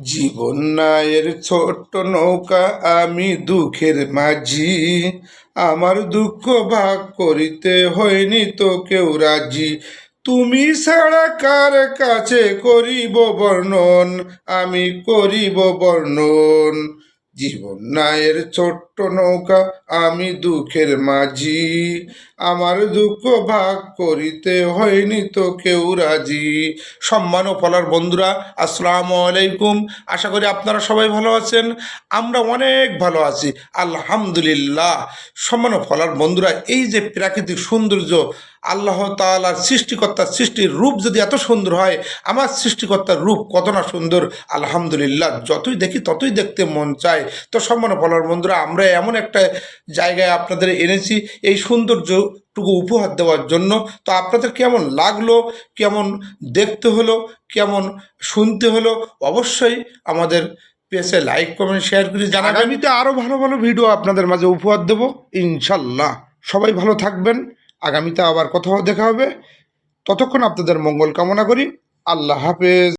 জীবন নায়ের ছোট্ট নৌকা, আমি দুঃখের মাঝি। আমার দুঃখ ভাগ করিতে হয়নি তো কেউ রাজি। তুমি ছাড়া কার কাছে করিব বর্ণন, আমি করিব বর্ণন। জীবন নায়ের ছোট্ট নৌকা, আমি দুঃখের মাঝি। আমার দুঃখ ভাগ করিতে হয়নি তো কেউ রাজি। সম্মান ও ফলার বন্ধুরা, আসসালামু আলাইকুম। আশা করি আপনারা সবাই ভালো আছেন। আমরা অনেক ভালো আছি, আলহামদুলিল্লাহ। সম্মান ও ফলার বন্ধুরা, এই যে প্রাকৃতিক সৌন্দর্য, আল্লাহ তাআলার সৃষ্টিকর্তার সৃষ্টির রূপ যদি এত সুন্দর হয়, আমার সৃষ্টিকর্তার রূপ কত না সুন্দর, আলহামদুলিল্লাহ। যতই দেখি ততই দেখতে মন চায়। তো সম্মান ও ফলার বন্ধুরা, আমরা এমন একটা জায়গায় আপনাদের এনেছি এই সৌন্দর্যটুকু উপহার দেওয়ার জন্য। তো আপনাদের কেমন লাগলো, কেমন দেখতে হলো, কেমন শুনতে হলো, অবশ্যই আমাদের পেজে লাইক কমেন্ট শেয়ার করে জানাবেন। আগামীতে আরও ভালো ভালো ভিডিও আপনাদের মাঝে উপহার দেবো ইনশাল্লাহ। সবাই ভালো থাকবেন। আগামীতে আবার কোথাও দেখা হবে। ততক্ষণ আপনাদের মঙ্গল কামনা করি। আল্লাহ হাফেজ।